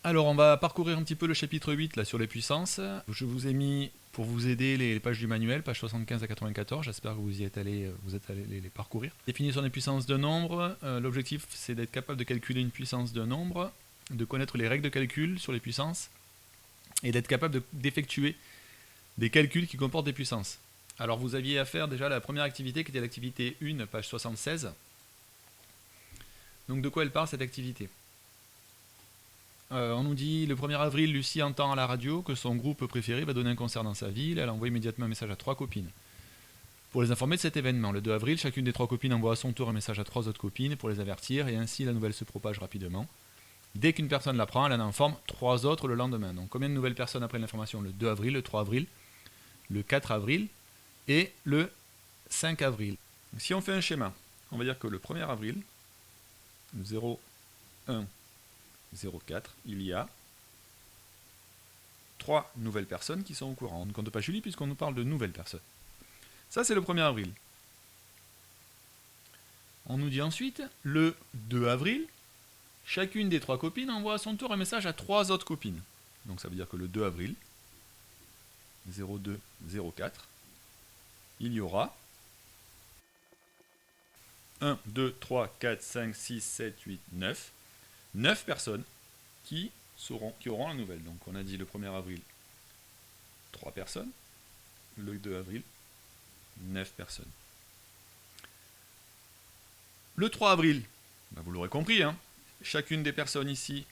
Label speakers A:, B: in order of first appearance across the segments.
A: Alors, on va parcourir un petit peu le chapitre 8 là, sur les puissances. Je vous ai mis, pour vous aider, les pages du manuel, pages 75 à 94. J'espère que vous êtes allé les parcourir. Définition des puissances de nombre. L'objectif, c'est d'être capable de calculer une puissance de nombre, de connaître les règles de calcul sur les puissances, et d'être capable d'effectuer des calculs qui comportent des puissances. Alors, vous aviez à faire déjà la première activité, qui était l'activité 1, page 76. Donc, de quoi elle parle, cette activité ? On nous dit le 1er avril, Lucie entend à la radio que son groupe préféré va donner un concert dans sa ville. Elle envoie immédiatement un message à 3 copines pour les informer de cet événement. Le 2 avril, chacune des 3 copines envoie à son tour un message à 3 autres copines pour les avertir, et ainsi la nouvelle se propage rapidement. Dès qu'une personne l'apprend, elle en informe 3 autres le lendemain. Donc combien de nouvelles personnes apprennent l'information ? Le 2 avril, le 3 avril, le 4 avril et le 5 avril. Donc, si on fait un schéma, on va dire que le 1er avril, 0, 1, 04, il y a 3 nouvelles personnes qui sont au courant. On ne compte pas Julie puisqu'on nous parle de nouvelles personnes. Ça, c'est le 1er avril. On nous dit ensuite, le 2 avril, chacune des 3 copines envoie à son tour un message à 3 autres copines. Donc ça veut dire que le 2 avril, 02, 04, il y aura 1, 2, 3, 4, 5, 6, 7, 8, 9. 9 personnes qui auront la nouvelle. Donc on a dit le 1er avril, 3 personnes. Le 2 avril, 9 personnes. Le 3 avril, vous l'aurez compris, hein, chacune des personnes ici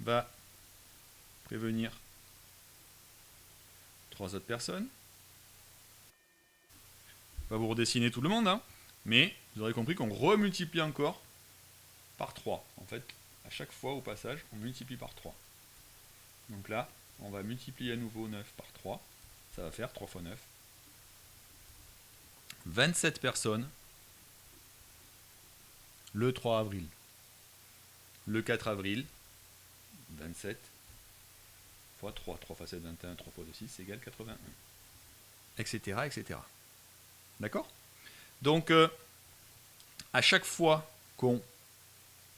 A: va prévenir 3 autres personnes. Je vais vous redessiner tout le monde, hein, mais vous aurez compris qu'on remultiplie encore par 3. En fait, à chaque fois au passage, on multiplie par 3. Donc là, on va multiplier à nouveau 9 par 3. Ça va faire 3 fois 9. 27 personnes le 3 avril. Le 4 avril, 27 fois 3. 3 fois 7, 21. 3 fois 2, 6 égale 81. Etc. etc. D'accord ? Donc, à chaque fois qu'on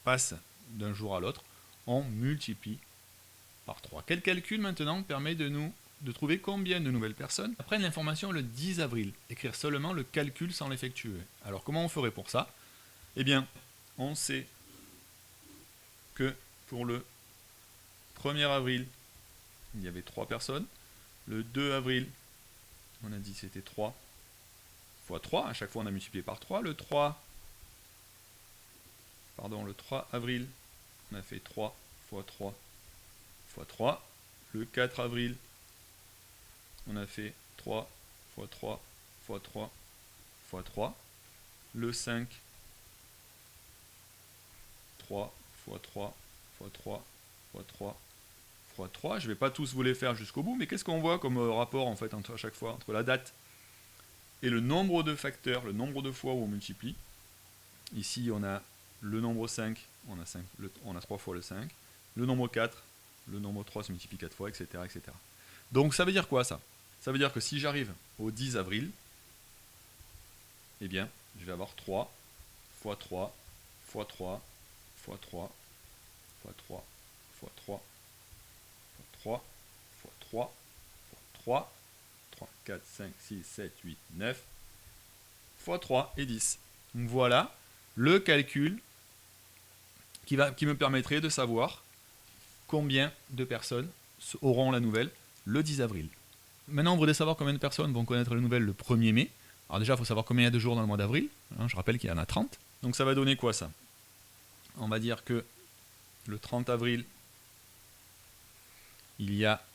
A: passe d'un jour à l'autre, on multiplie par 3. Quel calcul maintenant permet de trouver combien de nouvelles personnes apprennent l'information le 10 avril? Écrire seulement le calcul sans l'effectuer. Alors comment on ferait pour ça? Eh bien, on sait que pour le 1er avril, il y avait 3 personnes. Le 2 avril, on a dit c'était 3 fois 3. À chaque fois, on a multiplié par 3. Le 3 avril, on a fait 3 fois 3 fois 3. Le 4 avril, on a fait 3 fois 3 fois 3 fois 3. Le 5, 3 fois 3 fois 3 fois 3 fois 3. Je ne vais pas tous vous les faire jusqu'au bout, mais qu'est-ce qu'on voit comme rapport en fait à chaque fois entre la date et le nombre de facteurs, le nombre de fois où on multiplie. Ici, on a le nombre 5, on a 3 fois le 5. Le nombre 4, le nombre 3 se multiplie 4 fois, etc., etc. Donc ça veut dire quoi ça? Ça veut dire que si j'arrive au 10 avril, eh bien, je vais avoir 3 fois 3 fois 3 fois 3 fois 3 fois 3 fois 3 fois 3 fois 3, 3, 4, 5, 6, 7, 8, 9 fois 3 et 10. Donc voilà le calcul qui me permettrait de savoir combien de personnes auront la nouvelle le 10 avril. Maintenant, on voudrait savoir combien de personnes vont connaître la nouvelle le 1er mai. Alors déjà, il faut savoir combien il y a de jours dans le mois d'avril. Je rappelle qu'il y en a 30. Donc ça va donner quoi ça? On va dire que le 30 avril, il y a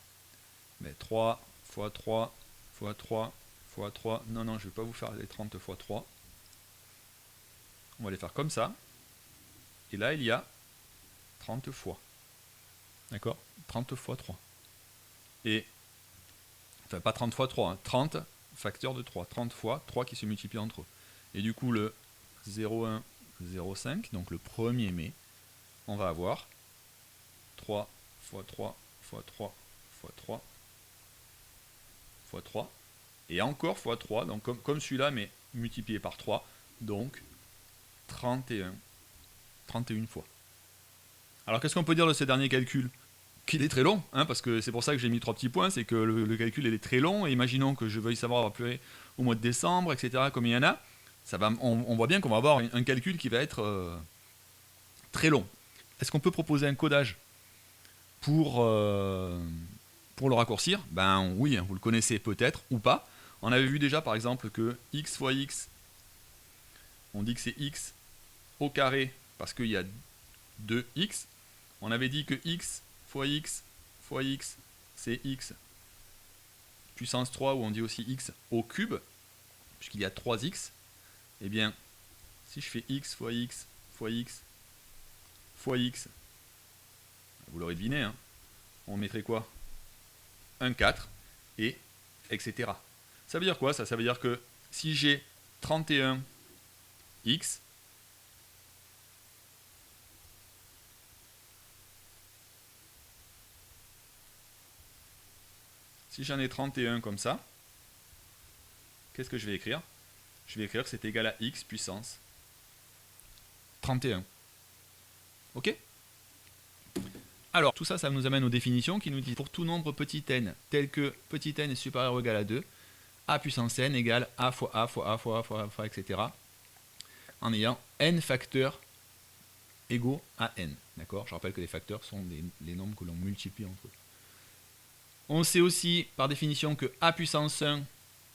A: 3 fois 3 fois 3 fois 3. Non, je ne vais pas vous faire les 30 fois 3. On va les faire comme ça. Et là, il y a 30 fois. D'accord? 30 fois 3. Et, enfin, pas 30 fois 3, hein, 30 facteurs de 3. 30 fois 3 qui se multiplient entre eux. Et du coup, le 01, 05, donc le 1er mai, on va avoir 3 fois 3 fois 3 fois 3 fois 3. Et encore fois 3, donc comme celui-là, mais multiplié par 3. Donc 31 fois. Alors qu'est-ce qu'on peut dire de ce dernier calcul? Qu'il est très long, hein, parce que c'est pour ça que j'ai mis 3 petits points, c'est que le calcul il est très long, et imaginons que je veuille savoir au mois de décembre, etc., combien il y en a, on voit bien qu'on va avoir un calcul qui va être très long. Est-ce qu'on peut proposer un codage pour le raccourcir? Ben oui, vous le connaissez peut-être ou pas. On avait vu déjà par exemple que x fois x, on dit que c'est x au carré parce qu'il y a 2x. On avait dit que x fois x fois x, c'est x puissance 3, ou on dit aussi x au cube, puisqu'il y a 3x. Eh bien, si je fais x fois x fois x fois x, vous l'aurez deviné, hein, on mettrait quoi? Un 4, et etc. Ça veut dire quoi ça? Ça veut dire que si j'ai 31x, si j'en ai 31 comme ça, qu'est-ce que je vais écrire? Je vais écrire que c'est égal à x puissance 31. Ok? Alors, tout ça, ça nous amène aux définitions qui nous disent pour tout nombre petit n, tel que petit n est supérieur ou égal à 2, a puissance n égale a fois a fois a fois a fois a fois, etc. En ayant n facteurs égaux à n. D'accord? Je rappelle que les facteurs sont les nombres que l'on multiplie entre eux. On sait aussi, par définition, que a puissance 1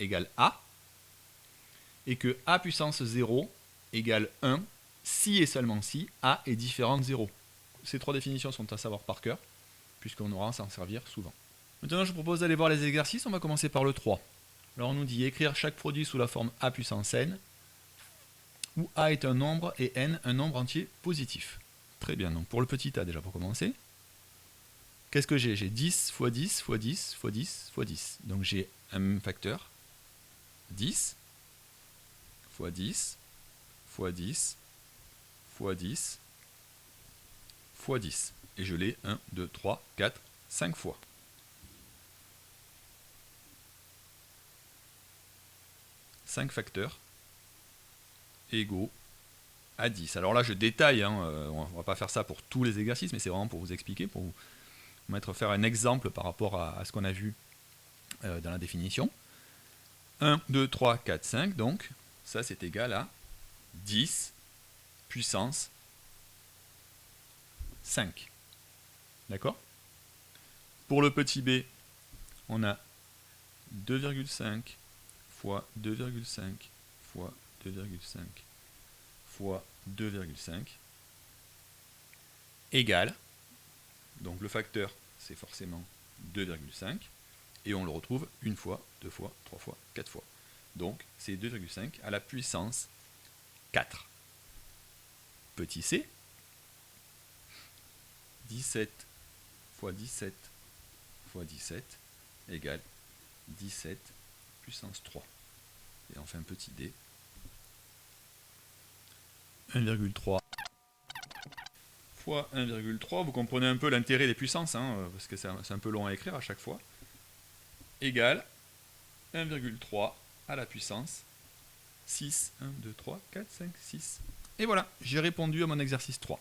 A: égale a, et que a puissance 0 égale 1, si et seulement si a est différent de 0. Ces trois définitions sont à savoir par cœur, puisqu'on aura à s'en servir souvent. Maintenant, je vous propose d'aller voir les exercices. On va commencer par le 3. Alors, on nous dit écrire chaque produit sous la forme a puissance n, où a est un nombre et n un nombre entier positif. Très bien, donc pour le petit a déjà pour commencer, qu'est-ce que j'ai? J'ai 10 fois 10 fois 10 fois 10 fois 10. Donc j'ai un même facteur, 10 fois 10 fois 10 fois 10 fois 10. Et je l'ai 1, 2, 3, 4, 5 fois. Cinq facteurs égaux à 10. Alors là, je détaille, hein, on ne va pas faire ça pour tous les exercices, mais c'est vraiment pour vous expliquer, pour vous faire un exemple par rapport à ce qu'on a vu dans la définition. 1, 2, 3, 4, 5, donc ça c'est égal à 10 puissance 5. D'accord? Pour le petit b, on a 2,5 fois 2,5 fois 2,5 fois 2,5 égale, donc le facteur c'est forcément 2,5, et on le retrouve une fois, deux fois, trois fois, quatre fois. Donc c'est 2,5 à la puissance 4. Petit c, 17 fois 17 fois 17 égale 17 puissance 3. Et enfin petit d, 1,3 fois 1,3, vous comprenez un peu l'intérêt des puissances, hein, parce que c'est un peu long à écrire à chaque fois, égale 1,3 à la puissance 6. 1, 2, 3, 4, 5, 6. Et voilà, j'ai répondu à mon exercice 3.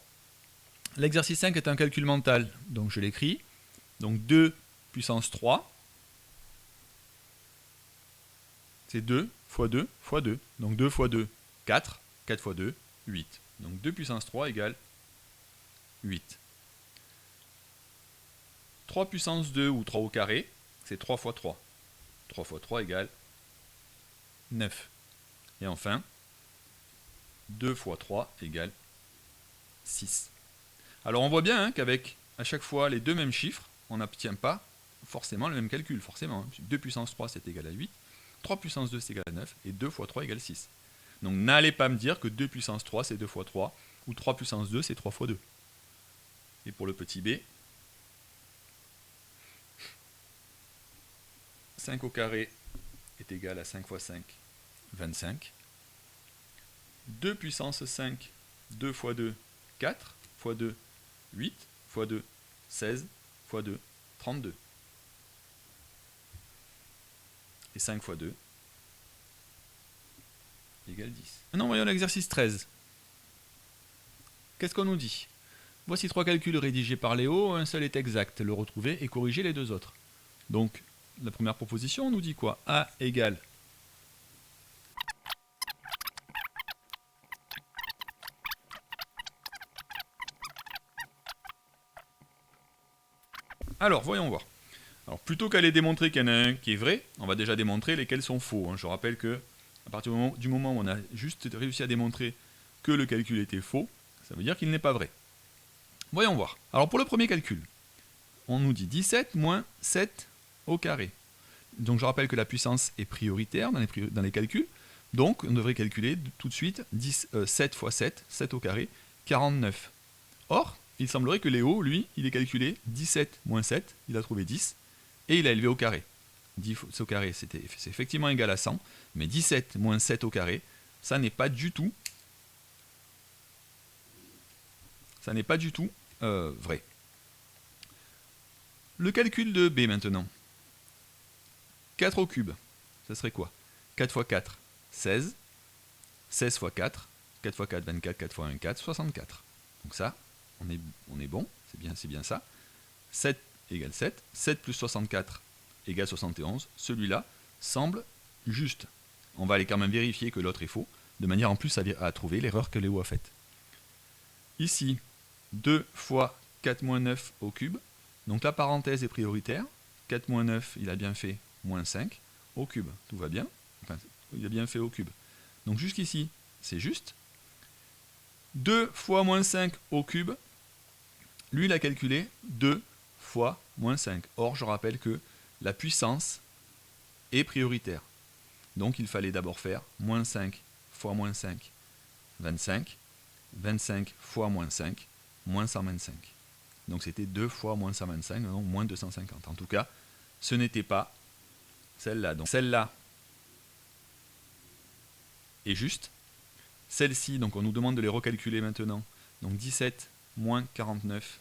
A: L'exercice 5 est un calcul mental, donc je l'écris. Donc 2 puissance 3, c'est 2 fois 2 fois 2. Donc 2 fois 2, 4. 4 fois 2, 8. Donc 2 puissance 3 égale 8. 3 puissance 2 ou 3 au carré, c'est 3 fois 3. 3 fois 3 égale 9. Et enfin, 2 fois 3 égale 6. Alors on voit bien hein, qu'avec à chaque fois les deux mêmes chiffres, on n'obtient pas forcément le même calcul, forcément. 2 puissance 3 c'est égal à 8, 3 puissance 2 c'est égal à 9, et 2 fois 3 égale 6. Donc n'allez pas me dire que 2 puissance 3 c'est 2 fois 3, ou 3 puissance 2 c'est 3 fois 2. Et pour le petit b, 5 au carré est égal à 5 fois 5, 25. 2 puissance 5, 2 fois 2, 4, fois 2, 8, fois 2, 16, fois 2, 32. Et 5 fois 2 égale 10. Maintenant, voyons l'exercice 13. Qu'est-ce qu'on nous dit? Voici 3 calculs rédigés par Léo, un seul est exact, le retrouver et corriger les 2 autres. Donc, la première proposition, on nous dit quoi? A égale alors, voyons voir. Alors, plutôt qu'aller démontrer qu'il y en a un qui est vrai, on va déjà démontrer lesquels sont faux. Je rappelle que, à partir du moment où on a juste réussi à démontrer que le calcul était faux, ça veut dire qu'il n'est pas vrai. Voyons voir. Alors, pour le premier calcul, on nous dit 17 moins 7 au carré. Donc, je rappelle que la puissance est prioritaire dans les calculs. Donc, on devrait calculer tout de suite 7 fois 7, 7 au carré, 49. Or, il semblerait que Léo, lui, il ait calculé 17 moins 7, il a trouvé 10, et il a élevé au carré. 10 au carré, c'est effectivement égal à 100, mais 17 moins 7 au carré, ça n'est pas du tout vrai. Le calcul de B maintenant. 4 au cube, ça serait quoi? 4 fois 4, 16. 16 fois 4, 4 fois 4, 24, 4 fois 1, 4, 64. Donc ça, on est bon, c'est bien ça. 7 égale 7, 7 plus 64 égale 71. Celui-là semble juste. On va aller quand même vérifier que l'autre est faux, de manière en plus à trouver l'erreur que Léo a faite. Ici, 2 fois 4 moins 9 au cube. Donc la parenthèse est prioritaire. 4 moins 9, il a bien fait moins 5 au cube. Tout va bien. Enfin, il a bien fait au cube. Donc jusqu'ici, c'est juste. 2 fois moins 5 au cube, lui, il a calculé 2 fois moins 5. Or, je rappelle que la puissance est prioritaire. Donc, il fallait d'abord faire moins 5 fois moins 5, 25. 25 fois moins 5, moins 125. Donc, c'était 2 fois moins 125, donc moins 250. En tout cas, ce n'était pas celle-là. Donc, celle-là est juste. Celle-ci, donc on nous demande de les recalculer maintenant. Donc 17 moins 49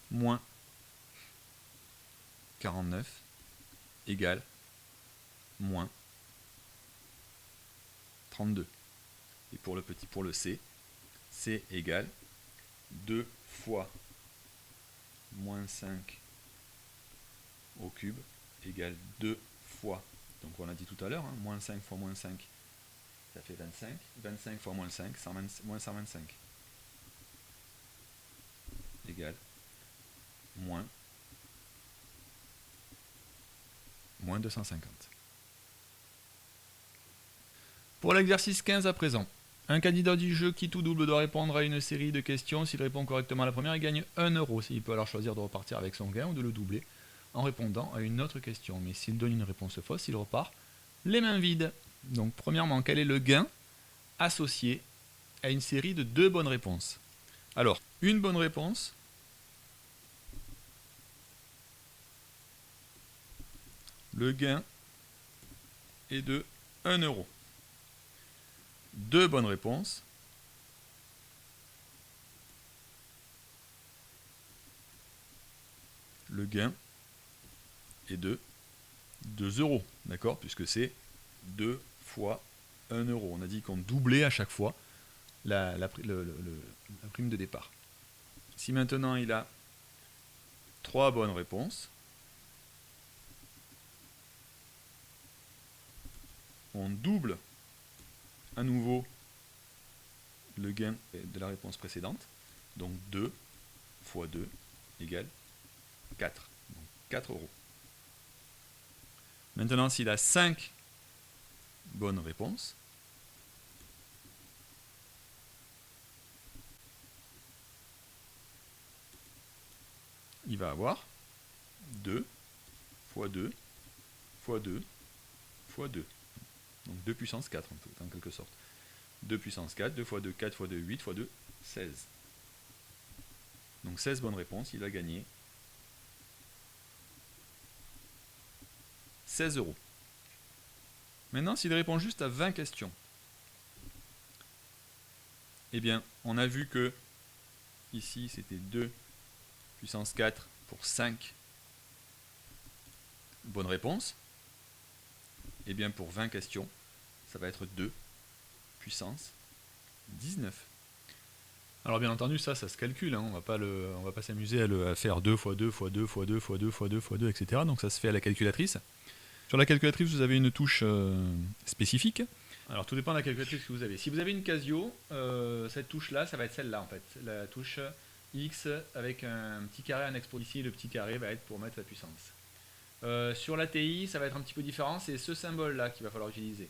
A: moins 49 égale moins 32. Et pour le C, C égale 2 fois moins 5 au cube égale 2 fois, donc on l'a dit tout à l'heure, hein, moins 5 fois moins 5, ça fait 25. 25 fois moins 5, moins 125 égale moins 250. Pour l'exercice 15 à présent, un candidat du jeu qui tout double doit répondre à une série de questions. S'il répond correctement à la première, il gagne 1 euro. Il peut alors choisir de repartir avec son gain ou de le doubler en répondant à une autre question. Mais s'il donne une réponse fausse, il repart les mains vides. Donc premièrement, quel est le gain associé à une série de 2 bonnes réponses? Alors, une bonne réponse, le gain est de 1 euro. 2 bonnes réponses, le gain est de 2 euros, d'accord, puisque c'est 2 fois 1 euro. On a dit qu'on doublait à chaque fois la prime de départ. Si maintenant il a 3 bonnes réponses, on double à nouveau le gain de la réponse précédente. Donc 2 fois 2 égale 4. Donc 4 euros. Maintenant, s'il a 5 bonnes réponses, il va avoir 2 fois 2 fois 2 fois 2. Donc 2 puissance 4 en quelque sorte. 2 puissance 4, 2 fois 2, 4 fois 2, 8 fois 2, 16. Donc 16 bonnes réponses, il a gagné 16 euros. Maintenant, s'il répond juste à 20 questions, eh bien, on a vu que ici, c'était 2 puissance 4 pour 5 bonnes réponses. Eh bien, pour 20 questions, ça va être 2 puissance 19. Alors bien entendu, ça se calcule, hein. On va pas s'amuser à faire 2 fois 2 fois 2 fois 2 fois 2 fois 2 fois 2, etc. Donc ça se fait à la calculatrice. Sur la calculatrice, vous avez une touche spécifique. Alors tout dépend de la calculatrice que vous avez. Si vous avez une Casio, cette touche-là, ça va être celle-là en fait. La touche X avec un petit carré annexe pour ici, le petit carré va être pour mettre la puissance. Sur la TI, ça va être un petit peu différent, c'est ce symbole-là qu'il va falloir utiliser.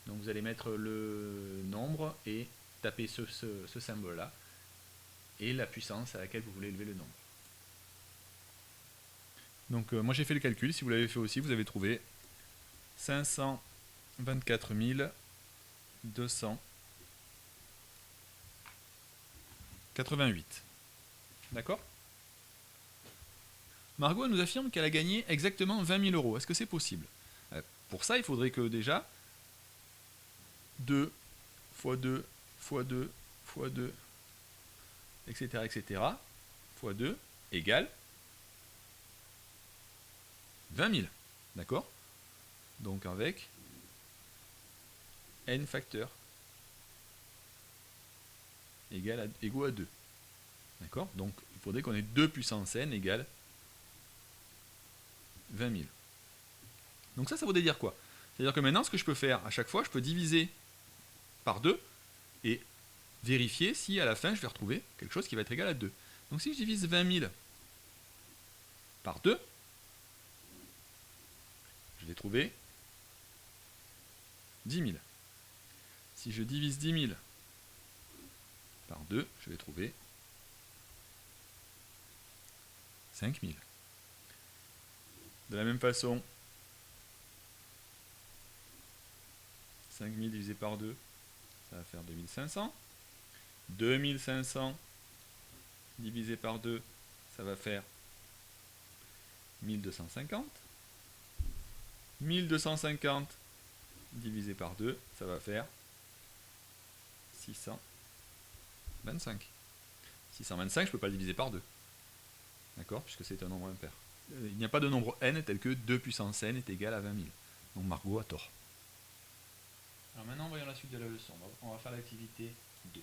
A: Donc vous allez mettre le nombre et taper ce symbole-là et la puissance à laquelle vous voulez élever le nombre. Donc moi j'ai fait le calcul, si vous l'avez fait aussi, vous avez trouvé 524 288. D'accord? Margot nous affirme qu'elle a gagné exactement 20 000 euros. Est-ce que c'est possible? Pour ça, il faudrait que déjà 2 fois 2 fois 2 fois 2, etc., etc., fois 2 égale 20 000. D'accord? Donc avec n facteur égaux à 2. D'accord? Donc il faudrait qu'on ait 2 puissance n égale 20 000. Donc ça voudrait dire quoi? C'est-à-dire que maintenant, ce que je peux faire, à chaque fois, je peux diviser par 2 et vérifier si à la fin, je vais retrouver quelque chose qui va être égal à 2. Donc si je divise 20 000 par 2, je vais trouver 10 000. Si je divise 10 000 par 2, je vais trouver 5 000. De la même façon, 5 000 divisé par 2, ça va faire 2500. 2500 divisé par 2, ça va faire 1250. 1250 divisé par 2, ça va faire 625. 625, je ne peux pas le diviser par 2. D'accord? Puisque c'est un nombre impair. Il n'y a pas de nombre n tel que 2 puissance n est égal à 20 000. Donc Margot a tort. Alors maintenant, voyons la suite de la leçon. On va faire l'activité 2.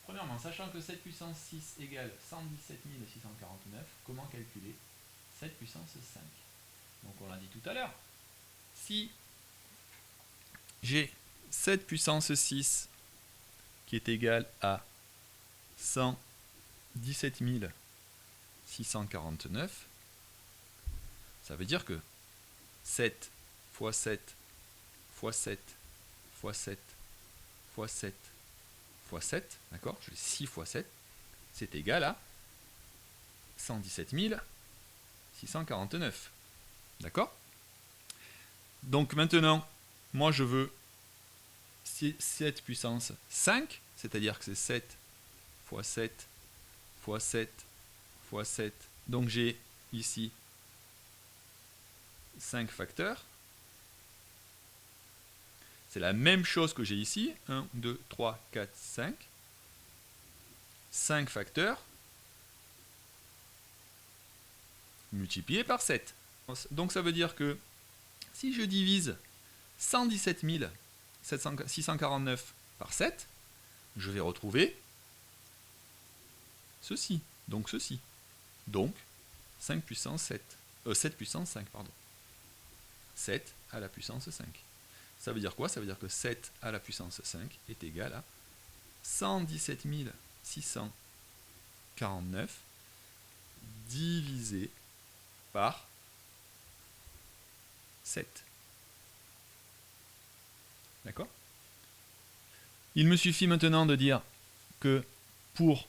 A: Premièrement, sachant que 7 puissance 6 égale 117 649, comment calculer 7 puissance 5? Donc on l'a dit tout à l'heure. Si j'ai 7 puissance 6 qui est égal à 117 649, ça veut dire que 7 fois 7 fois 7 fois 7 fois 7 fois 7, d'accord? Je l'ai 6 fois 7, c'est égal à 117 649. D'accord? Donc maintenant, moi je veux 7 puissance 5, c'est-à-dire que c'est 7 fois 7 fois 7 fois 7. Donc j'ai ici 5 facteurs. C'est la même chose que j'ai ici. 1, 2, 3, 4, 5. 5 facteurs multiplié par 7. Donc ça veut dire que si je divise 117 649 par 7, je vais retrouver ceci. Donc ceci. Donc 5 puissance 7. 7 puissance 5, pardon. 7 à la puissance 5. Ça veut dire quoi? Ça veut dire que 7 à la puissance 5 est égal à 117 649 divisé par 7. D'accord? Il me suffit maintenant de dire que pour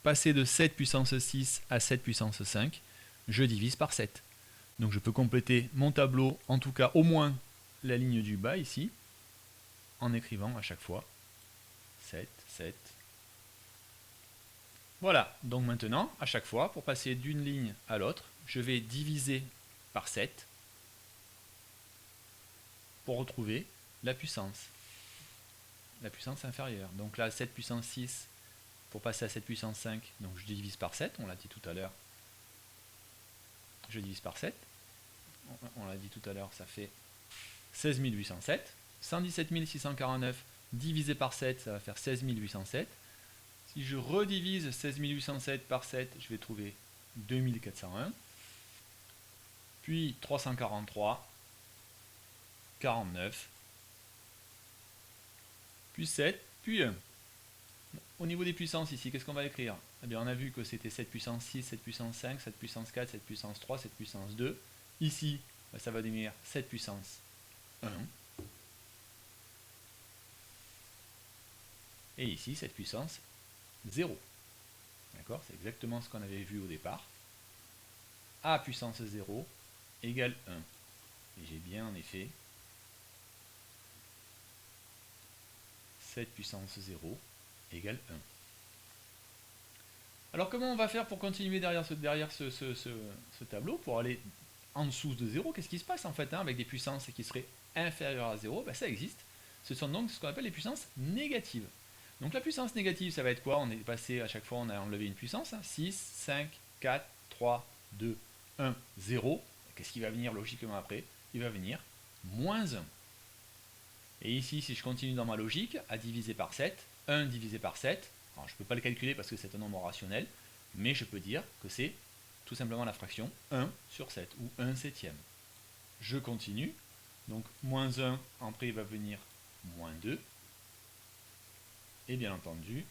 A: passer de 7 puissance 6 à 7 puissance 5, je divise par 7. Donc je peux compléter mon tableau, en tout cas au moins la ligne du bas ici, en écrivant à chaque fois 7, 7. Voilà, donc maintenant, à chaque fois, pour passer d'une ligne à l'autre, je vais diviser par 7 pour retrouver la puissance inférieure. Donc là, 7 puissance 6, pour passer à 7 puissance 5, donc je divise par 7, on l'a dit tout à l'heure. Je divise par 7, on l'a dit tout à l'heure, ça fait 16 807. 117 649 divisé par 7, ça va faire 16 807. Si je redivise 16 807 par 7, je vais trouver 2401. Puis 343, 49, puis 7, puis 1. Au niveau des puissances ici, qu'est-ce qu'on va écrire? Eh bien, on a vu que c'était 7 puissance 6, 7 puissance 5, 7 puissance 4, 7 puissance 3, 7 puissance 2. Ici, ça va devenir 7 puissance 1. Et ici, 7 puissance 0. D'accord? C'est exactement ce qu'on avait vu au départ. A puissance 0 égale 1. Et j'ai bien en effet 7 puissance 0 égale 1. Alors comment on va faire pour continuer derrière ce tableau, pour aller en dessous de 0? Qu'est-ce qui se passe en fait avec des puissances qui seraient inférieures à 0? Ça existe. Ce sont donc ce qu'on appelle les puissances négatives. Donc la puissance négative, ça va être quoi? On est passé à chaque fois, on a enlevé une puissance. 6, 5, 4, 3, 2, 1, 0. Qu'est-ce qui va venir logiquement après? Il va venir moins 1. Et ici, si je continue dans ma logique, à diviser par 7, 1 divisé par 7, alors je ne peux pas le calculer parce que c'est un nombre rationnel, mais je peux dire que c'est tout simplement la fraction 1 sur 7, ou 1 septième. Je continue, donc moins 1, après il va venir moins 2, et bien entendu,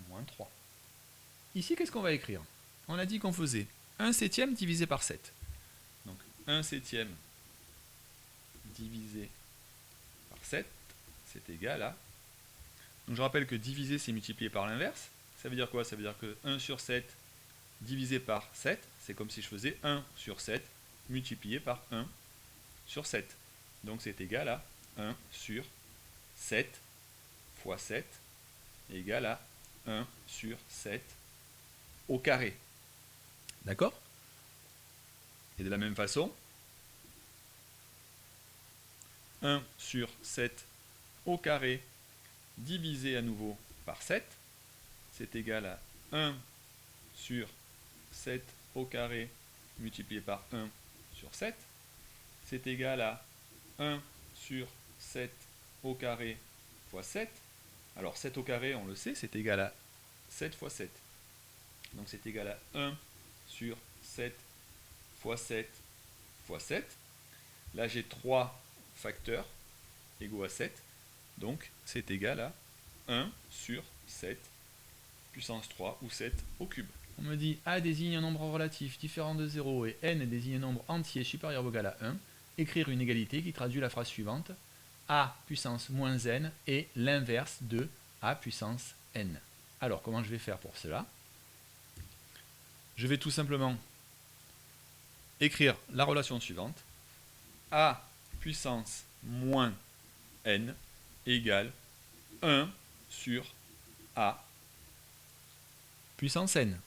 A: moins 3. Ici, qu'est-ce qu'on va écrire? On a dit qu'on faisait 1 septième divisé par 7. Donc 1 septième divisé par 7, c'est égal à... Donc je rappelle que diviser, c'est multiplier par l'inverse. Ça veut dire quoi? Ça veut dire que 1 sur 7 divisé par 7, c'est comme si je faisais 1 sur 7 multiplié par 1 sur 7. Donc c'est égal à 1 sur 7 fois 7 égale à 1 sur 7 au carré. D'accord? Et de la même façon, 1 sur 7 au carré divisé à nouveau par 7, c'est égal à 1 sur 7 au carré multiplié par 1 sur 7, c'est égal à 1 sur 7 au carré fois 7. Alors 7 au carré, on le sait, c'est égal à 7 fois 7. Donc c'est égal à 1 sur 7 fois 7 fois 7. Là j'ai 3 facteurs égaux à 7. Donc c'est égal à 1 sur 7 puissance 3 ou 7 au cube. On me dit A désigne un nombre relatif différent de 0 et N désigne un nombre entier supérieur ou égal à 1. Écrire une égalité qui traduit la phrase suivante. A puissance moins N est l'inverse de A puissance N. Alors comment je vais faire pour cela? Je vais tout simplement écrire la relation suivante. A puissance moins N égale 1 sur A puissance N.